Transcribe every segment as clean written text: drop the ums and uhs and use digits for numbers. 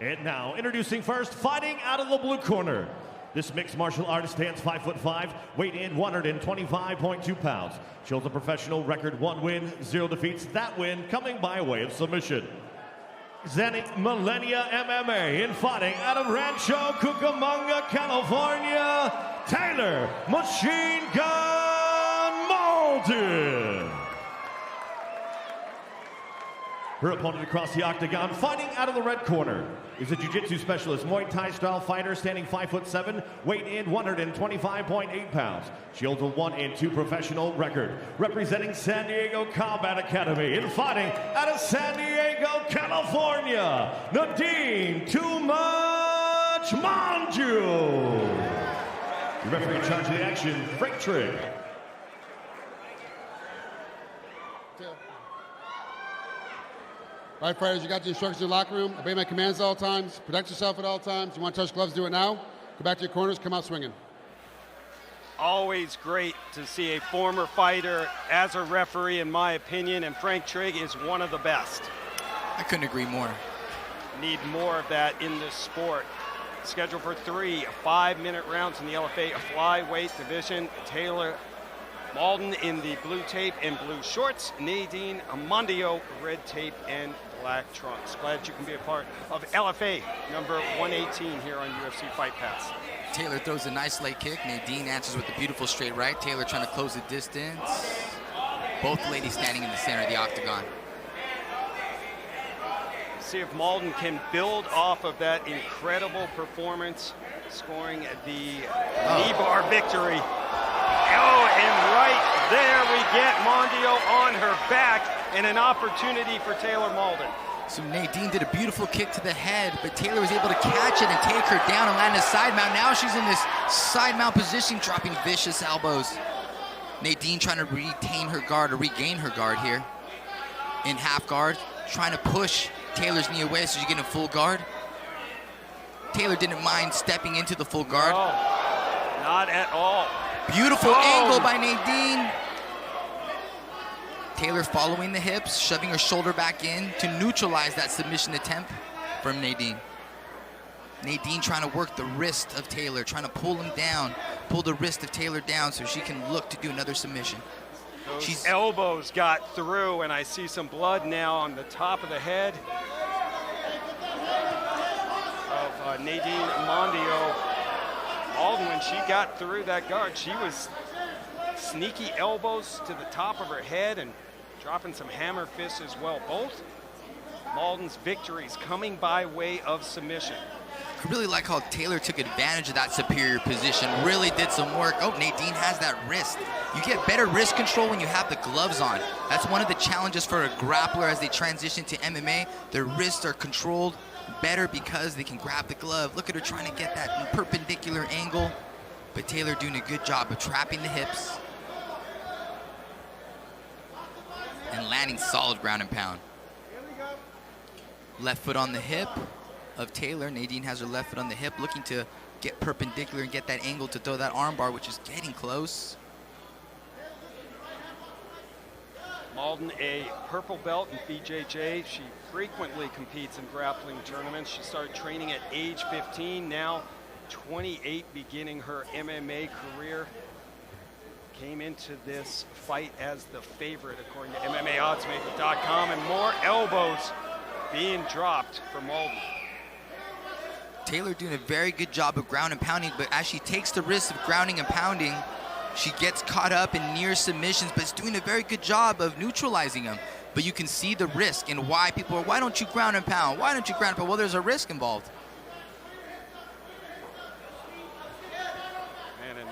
And now, introducing first, fighting out of the blue corner. This mixed martial artist stands 5'5", weight in 125.2 pounds. She holds a professional record, 1 win, 0 defeats. That win coming by way of submission. Representing Millennia MMA in fighting out of Rancho Cucamonga, California, Taylor Machine Gun Mauldin. Her opponent across the octagon, fighting out of the red corner, is a jiu-jitsu specialist, Muay Thai style fighter, standing 5'7", weight in 125.8 pounds. She holds a 1-2 professional record. Representing San Diego Combat Academy in fighting out of San Diego, California, Nadine Too Much Mandiau. The referee in charge of the action, Frank Trigg. All right, fighters, you got the instructions in the locker room. Obey my commands at all times. Protect yourself at all times. You want to touch gloves, do it now. Go back to your corners, come out swinging. Always great to see a former fighter as a referee, in my opinion, and Frank Trigg is one of the best. I couldn't agree more. Need more of that in this sport. Scheduled for 3 5-minute rounds in the LFA flyweight division. Taylor Mauldin in the blue tape and blue shorts. Nadine Mandiau, red tape and black trunks. Glad you can be a part of LFA number 118 here on UFC Fight Pass. Taylor throws a nice leg kick. Nadine answers with a beautiful straight right. Taylor trying to close the distance. Both ladies standing in the center of the octagon. See if Mauldin can build off of that incredible performance, scoring the knee bar victory. Oh, and right there we get Mandiau on her back and an opportunity for Taylor Mauldin. So Nadine did a beautiful kick to the head, but Taylor was able to catch it and take her down and land a side mount. Now she's in this side mount position, dropping vicious elbows. Nadine trying to retain her guard or regain her guard here. In half guard, trying to push Taylor's knee away so she's getting full guard. Taylor didn't mind stepping into the full guard. No, not at all. Beautiful angle by Nadine. Taylor following the hips, shoving her shoulder back in to neutralize that submission attempt from Nadine. Nadine trying to work the wrist of Taylor, trying to pull him down, pull the wrist of Taylor down so she can look to do another submission. Those elbows got through, and I see some blood now on the top of the head of Nadine Mandiau. Mauldin, when she got through that guard, she was sneaky elbows to the top of her head and dropping some hammer fists as well. Both Mauldin's victories coming by way of submission. I really like how Taylor took advantage of that superior position, really did some work. Oh, Nadine has that wrist. You get better wrist control when you have the gloves on. That's one of the challenges for a grappler as they transition to MMA. Their wrists are controlled better because they can grab the glove. Look at her trying to get that perpendicular angle, but Taylor doing a good job of trapping the hips and landing solid ground and pound. Left foot on the hip of Taylor. Nadine has her left foot on the hip, looking to get perpendicular and get that angle to throw that arm bar, which is getting close. Mauldin, a purple belt in BJJ. She frequently competes in grappling tournaments. She started training at age 15, now 28, beginning her MMA career. Came into this fight as the favorite, according to MMAOddsmaker.com, and more elbows being dropped for Mauldin. Taylor doing a very good job of ground and pounding, but as she takes the risk of grounding and pounding, she gets caught up in near submissions, but is doing a very good job of neutralizing them. But you can see the risk and why people are, why don't you ground and pound? Why don't you ground and pound? Well, there's a risk involved. And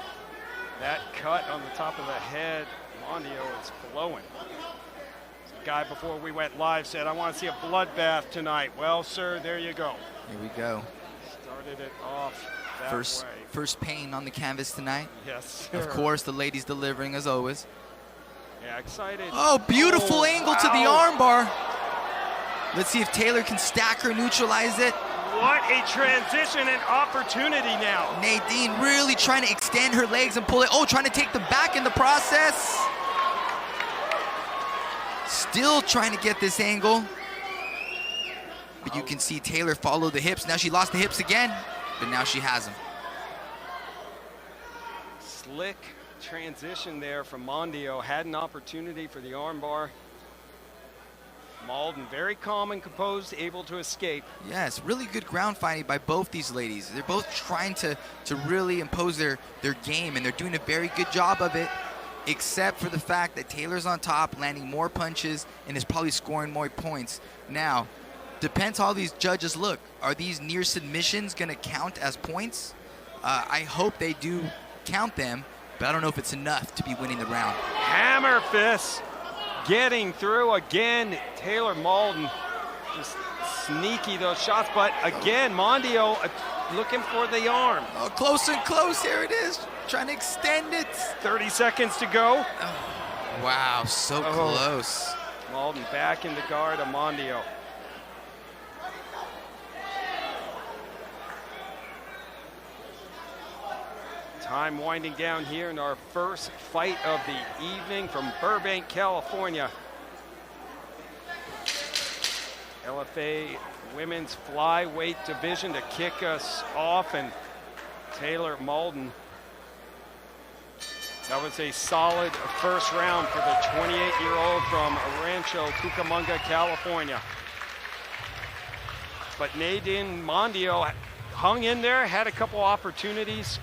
that cut on the top of the head, Mandiau is blowing. The guy before we went live said, I want to see a bloodbath tonight. Well, sir, there you go. Here we go. Started it off that way. First pain on the canvas tonight. Yes, sir. Of course, the ladies delivering as always. Yeah, excited. Oh, beautiful angle to the armbar. Let's see if Taylor can stack her, neutralize it. What a transition and opportunity now. Nadine really trying to extend her legs and pull it. Oh, trying to take the back in the process. Still trying to get this angle. but you can see Taylor follow the hips. Now she lost the hips again, but now she has them. Slick transition there from Mandiau. Had an opportunity for the armbar. Mauldin very calm and composed, able to escape. Yes, really good ground fighting by both these ladies. They're both trying to really impose their game, and they're doing a very good job of it, except for the fact that Taylor's on top, landing more punches, and is probably scoring more points. Now, depends how these judges look. Are these near submissions going to count as points? I hope they do count them, but I don't know if it's enough to be winning the round. Hammer fists getting through again. Taylor Mauldin just sneaky those shots, but again, Mandiau looking for the arm. Oh, close and close, here it is, trying to extend it. 30 seconds to go. Oh, wow, so close. Mauldin back in the guard of Mandiau. Time winding down here in our first fight of the evening from Burbank, California. LFA Women's Flyweight Division to kick us off, and Taylor Mauldin. That was a solid first round for the 28-year-old from Rancho Cucamonga, California. But Nadine Mandiau hung in there, had a couple opportunities.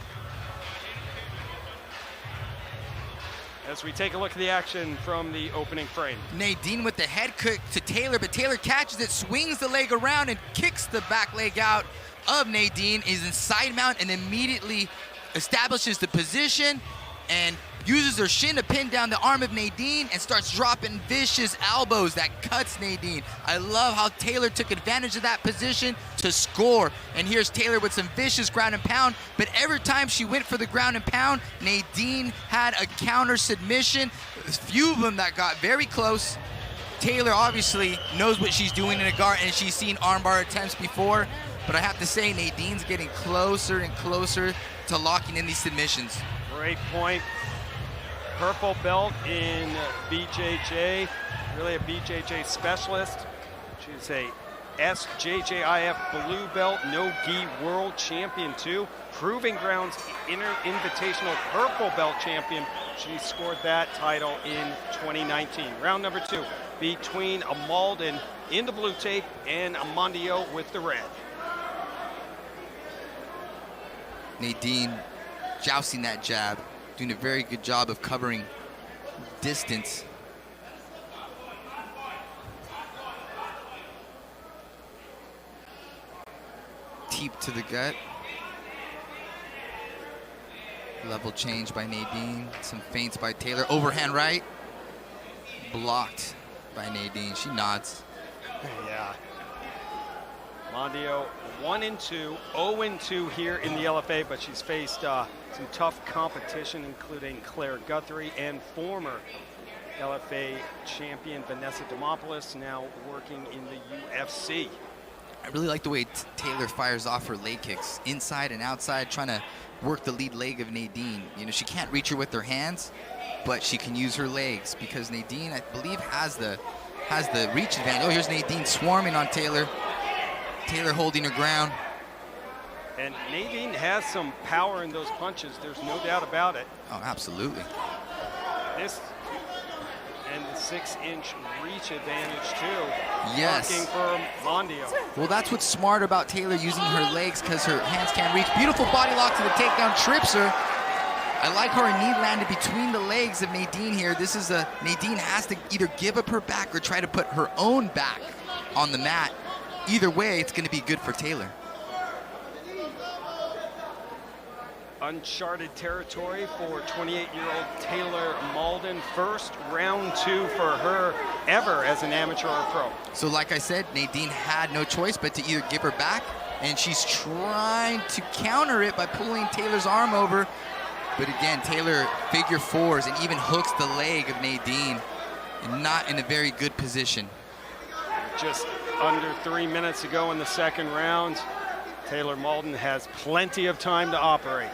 As we take a look at the action from the opening frame. Nadine with the head kick to Taylor, but Taylor catches it, swings the leg around, and kicks the back leg out of Nadine. Is in side mount and immediately establishes the position and uses her shin to pin down the arm of Nadine and starts dropping vicious elbows that cuts Nadine. I love how Taylor took advantage of that position to score. And here's Taylor with some vicious ground and pound, but every time she went for the ground and pound, Nadine had a counter submission. There's a few of them that got very close. Taylor obviously knows what she's doing in a guard, and she's seen armbar attempts before, but I have to say Nadine's getting closer and closer to locking in these submissions. Great point. Purple belt in BJJ, really a BJJ specialist. She's a SJJIF blue belt, no gi world champion too. Proving Grounds Invitational purple belt champion. She scored that title in 2019. Round number 2 between a Mauldin in the blue tape and a Mandiau with the red. Nadine jousting that jab, doing a very good job of covering distance. Teep to the gut. Level change by Nadine. Some feints by Taylor. Overhand right. Blocked by Nadine. She nods. Yeah. Mandiau 1-2, 0-2 here in the LFA, but she's faced some tough competition, including Claire Guthrie and former LFA champion Vanessa Demopoulos, now working in the UFC. I really like the way Taylor fires off her leg kicks, inside and outside, trying to work the lead leg of Nadine. You know, she can't reach her with her hands, but she can use her legs because Nadine, I believe, has the reach advantage. Oh, here's Nadine swarming on Taylor. Taylor holding her ground. And Nadine has some power in those punches. There's no doubt about it. Oh, absolutely. This and the 6-inch reach advantage too. Yes. Working for Mandiau. Well, that's what's smart about Taylor using her legs because her hands can't reach. Beautiful body lock to the takedown, trips her. I like how her knee landed between the legs of Nadine here. This is Nadine has to either give up her back or try to put her own back on the mat. Either way, it's going to be good for Taylor. Uncharted territory for 28-year-old Taylor Mauldin. First round 2 for her ever as an amateur or pro. So like I said, Nadine had no choice but to either give her back, and she's trying to counter it by pulling Taylor's arm over. But again, Taylor figure fours and even hooks the leg of Nadine, and not in a very good position. Just under 3 minutes to go in the second round. Taylor Mauldin has plenty of time to operate.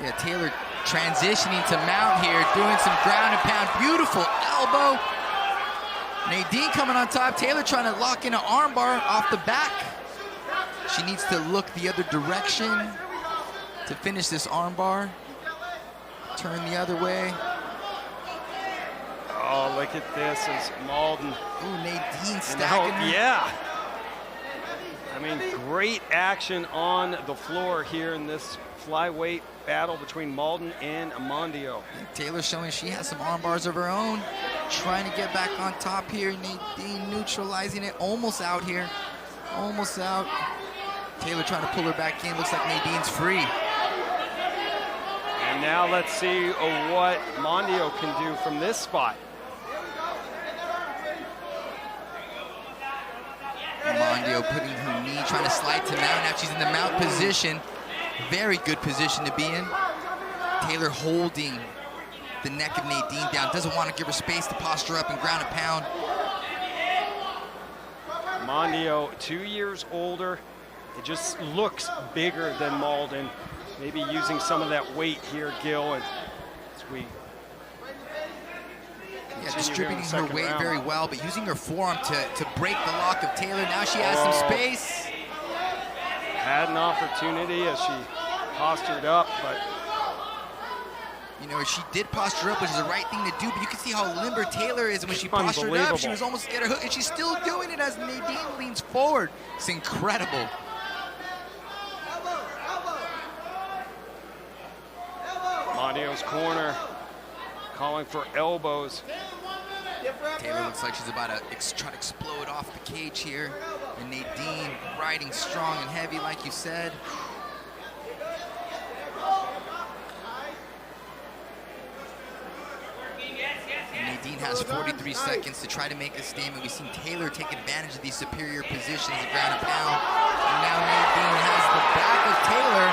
Yeah, Taylor transitioning to mount here, doing some ground and pound. Beautiful elbow. Nadine coming on top. Taylor trying to lock in an armbar off the back. She needs to look the other direction to finish this armbar. Turn the other way. Oh, look at this as Mauldin. Ooh, Nadine stacking her. Yeah. I mean, great action on the floor here in this flyweight battle between Mauldin and Mandiau. Taylor showing she has some arm bars of her own. Trying to get back on top here. Nadine neutralizing it. Almost out here. Almost out. Taylor trying to pull her back in. Looks like Nadine's free. And now let's see what Mandiau can do from this spot. Mandiau putting her knee, trying to slide to mount. Now she's in the mount position. Very good position to be in. Taylor holding the neck of Nadine down. Doesn't want to give her space to posture up and ground and pound. Mandiau, 2 years older. It just looks bigger than Mauldin. Maybe using some of that weight here, Gil, as we distributing her weight very well, but using her forearm to break the lock of Taylor. Now she has some space. Had an opportunity as she postured up, but you know, she did posture up, which is the right thing to do, but you can see how limber Taylor is. When she postured up, she was almost to get her hook, and she's still doing it as Nadine leans forward. It's incredible. Mandiau's corner calling for elbows. Taylor looks like she's about to try to explode off the cage here. And Nadine riding strong and heavy, like you said. And Nadine has 43 seconds to try to make a statement. We've seen Taylor take advantage of these superior positions at ground and pound. And now Nadine has the back of Taylor.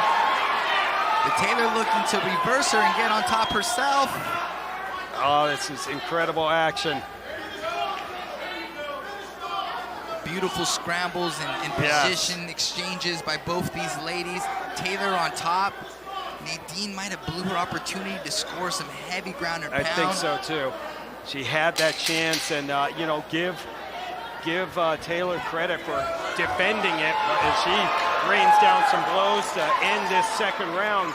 The Taylor looking to reverse her and get on top herself. Oh, this is incredible action. Beautiful scrambles and position exchanges by both these ladies. Taylor on top. Nadine might have blew her opportunity to score some heavy ground and pound. I think so too. She had that chance, and you know, give Taylor credit for defending it as she rains down some blows to end this second round.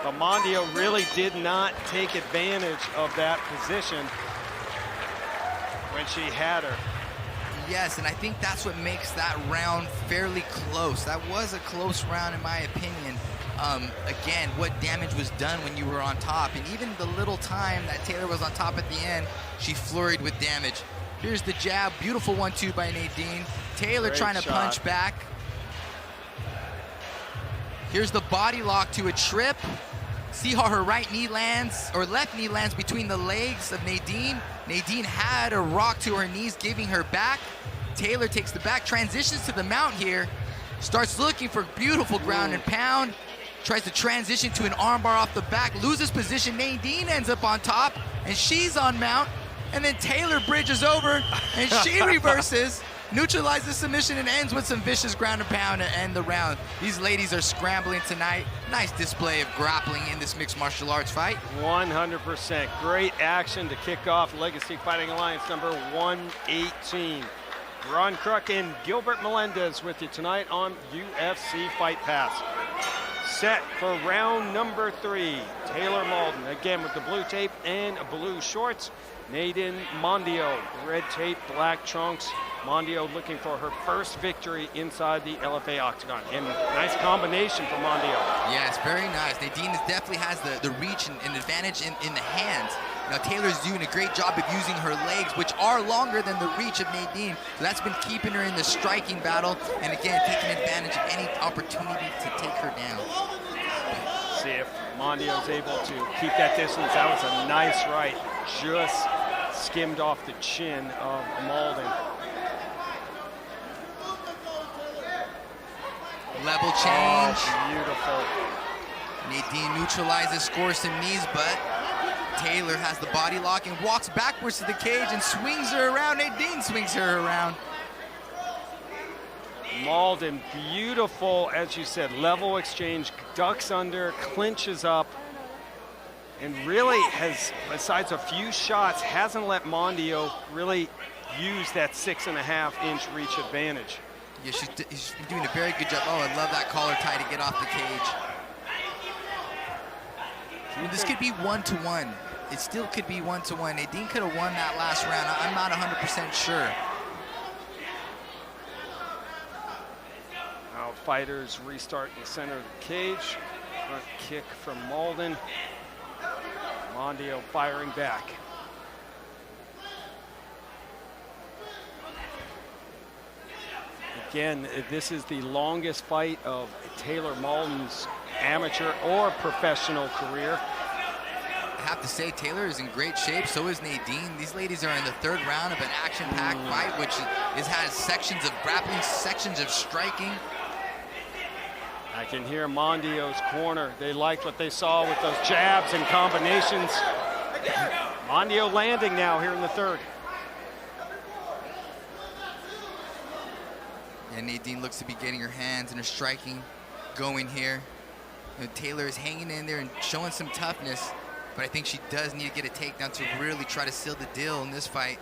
But Mandiau really did not take advantage of that position when she had her. Yes, and I think that's what makes that round fairly close. That was a close round in my opinion. Again, what damage was done when you were on top, and even the little time that Taylor was on top at the end, she flurried with damage. Here's the jab, beautiful 1-2 by Nadine. Taylor trying to punch back. Here's the body lock to a trip. See how her right knee lands, or left knee lands between the legs of Nadine. Nadine had a rock to her knees, giving her back. Taylor takes the back, transitions to the mount here, starts looking for beautiful ground and pound, tries to transition to an armbar off the back, loses position. Nadine ends up on top, and she's on mount, and then Taylor bridges over, and she reverses, neutralizes submission, and ends with some vicious ground and pound to end the round. These ladies are scrambling tonight. Nice display of grappling in this mixed martial arts fight. 100%. Great action to kick off Legacy Fighting Alliance number 118. Ron Kruk and Gilbert Melendez with you tonight on UFC Fight Pass. Set for round number 3. Taylor Mauldin, again with the blue tape and blue shorts. Nadine Mandiau, red tape, black trunks. Mandiau looking for her first victory inside the LFA octagon. And nice combination for Mandiau. Yes, very nice. Nadine definitely has the reach and advantage in the hands. Now Taylor's doing a great job of using her legs, which are longer than the reach of Nadine. So that's been keeping her in the striking battle, and again, taking advantage of any opportunity to take her down. See if Mandiau's able to keep that distance. That was a nice right. Just skimmed off the chin of Mauldin. Level change. Oh, beautiful. Nadine neutralizes, scores some knees, but Taylor has the body lock and walks backwards to the cage and swings her around. Nadine swings her around. Mauldin, beautiful, as you said, level exchange, ducks under, clinches up, and really has, besides a few shots, hasn't let Mandiau really use that 6.5-inch reach advantage. Yeah, she's been doing a very good job. Oh, I love that collar tie to get off the cage. This could be 1-1. It still could be 1-1. Nadine could have won that last round. I'm not 100% sure. Now fighters restart in the center of the cage. Front kick from Mauldin. Mandiau firing back. Again, this is the longest fight of Taylor Mauldin's amateur or professional career. I have to say, Taylor is in great shape, so is Nadine. These ladies are in the third round of an action-packed fight, which has sections of grappling, sections of striking. I can hear Mandiau's corner. They liked what they saw with those jabs and combinations. Mandiau landing now here in the third. And Nadine looks to be getting her hands and her striking going here. You know, Taylor is hanging in there and showing some toughness, but I think she does need to get a takedown to really try to seal the deal in this fight.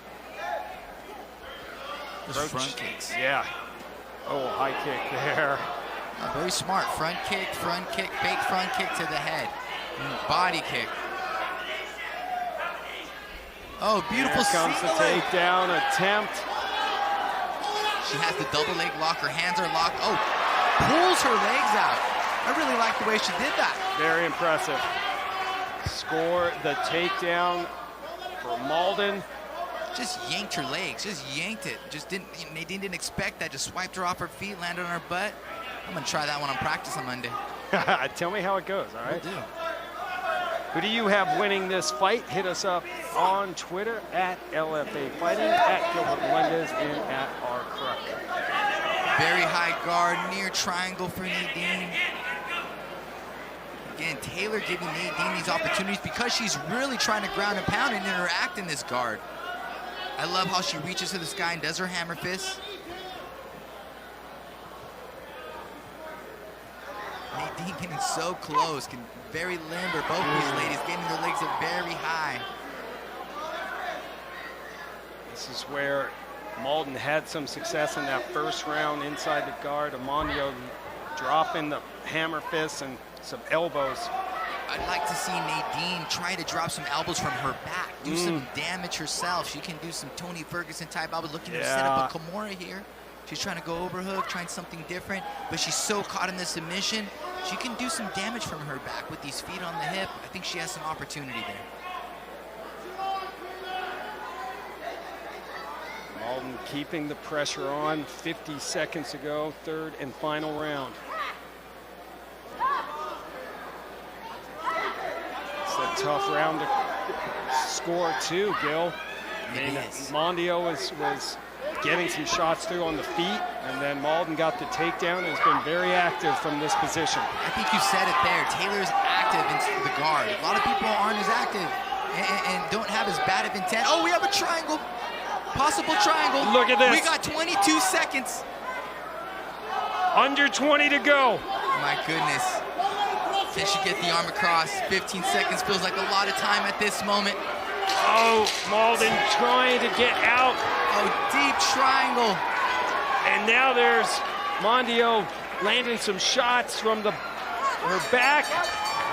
Those front kicks. Yeah. Oh, high kick there. Oh, very smart. Front kick, fake front kick to the head. Body kick. Oh, beautiful. Here comes the takedown attempt. She has the double leg lock. Her hands are locked. Oh, pulls her legs out. I really like the way she did that. Very impressive. Score the takedown for Mauldin. Just yanked her legs. Just yanked it. Nadine didn't expect that. Just swiped her off her feet, landed on her butt. I'm going to try that one on practice on Monday. Tell me how it goes, all right? Will do. Who do you have winning this fight? Hit us up on Twitter at LFA Fighting, at Gilbert Melendez, and at RCruck. Very high guard, near triangle for Nadine. Again, Taylor giving Nadine these opportunities because she's really trying to ground and pound and interact in this guard. I love how she reaches to the sky and does her hammer fist. Nadine getting so close, very limber. Both these ladies getting their legs up very high. This is where Mauldin had some success in that first round inside the guard. Mandiau dropping the hammer fists and some elbows. I'd like to see Nadine try to drop some elbows from her back, do some damage herself. She can do some Tony Ferguson type elbows, looking to set up a Kimura here. She's trying to go overhook, trying something different, but she's so caught in the submission. She can do some damage from her back with these feet on the hip. I think she has some opportunity there. Mauldin keeping the pressure on. 50 seconds to go, third and final round. It's a tough round to score too, Gil. Mandiau was getting some shots through on the feet, and then Mauldin got the takedown and has been very active from this position. I think you said it there. Taylor's active in the guard. A lot of people aren't as active and don't have as bad of intent. Oh, we have a triangle. Possible triangle. Look at this. We got 22 seconds. Under 20 to go. My goodness. Can she get the arm across? 15 seconds feels like a lot of time at this moment. Oh, Mauldin trying to get out. Oh, deep triangle. And now there's Mandiau landing some shots from her back.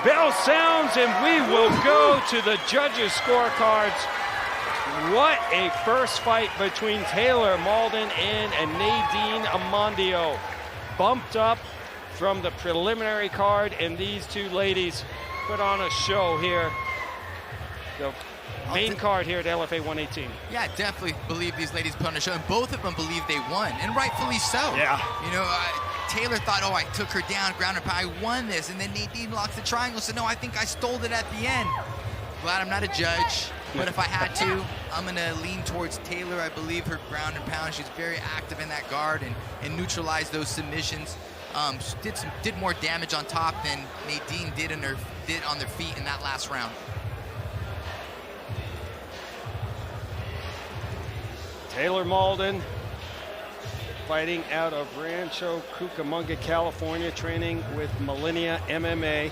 Bell sounds, and we will go to the judges' scorecards. What a first fight between Taylor Mauldin and Nadine Mandiau. Bumped up from the preliminary card, and these two ladies put on a show here. The main card here at LFA 118. Yeah, definitely believe these ladies put on a show, and both of them believe they won, and rightfully so. Yeah. You know, Taylor thought, oh, I took her down, ground and pound, I won this, and then Nadine locks the triangle, so no, I think I stole it at the end. Glad I'm not a judge, but if I had to, I'm gonna lean towards Taylor. I believe her ground and pound, she's very active in that guard and neutralized those submissions. Did more damage on top than Nadine did on their feet in that last round. Taylor Mauldin fighting out of Rancho Cucamonga, California, training with Millennia MMA.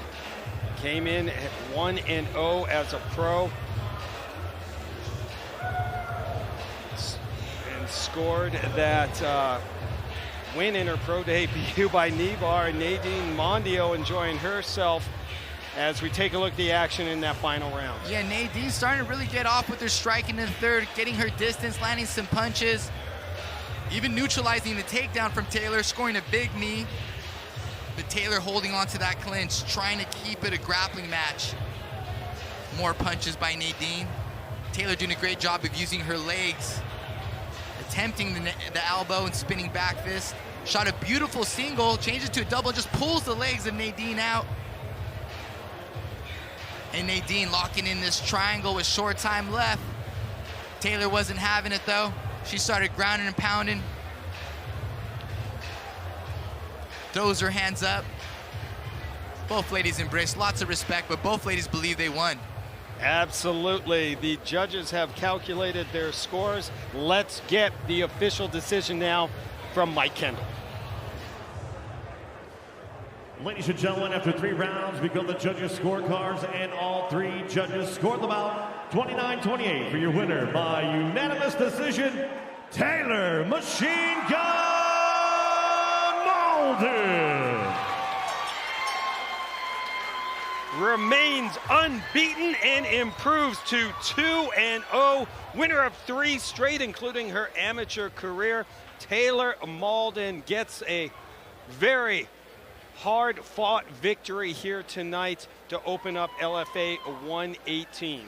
Came in at 1-0 as a pro. scored that win in her pro debut by Nibar. Nadine Mandiau enjoying herself as we take a look at the action in that final round. Yeah, Nadine starting to really get off with her strike in the third, getting her distance, landing some punches, even neutralizing the takedown from Taylor, scoring a big knee. But Taylor holding on to that clinch, trying to keep it a grappling match. More punches by Nadine. Taylor doing a great job of using her legs, attempting the elbow and spinning back fist. Shot a beautiful single, changes to a double, just pulls the legs of Nadine out. And Nadine locking in this triangle with short time left. Taylor wasn't having it though. She started grounding and pounding. Throws her hands up. Both ladies embrace lots of respect, but both ladies believe they won. Absolutely. The judges have calculated their scores. Let's get the official decision now from Mike Kendall. Ladies and gentlemen, after 3 rounds, we got the judges' scorecards, and all 3 judges scored them out 29-28 for your winner by unanimous decision, Taylor Machine Gun Mauldin. Remains unbeaten and improves to 2-0. Winner of 3 straight, including her amateur career. Taylor Mauldin gets a very hard-fought victory here tonight to open up LFA 118.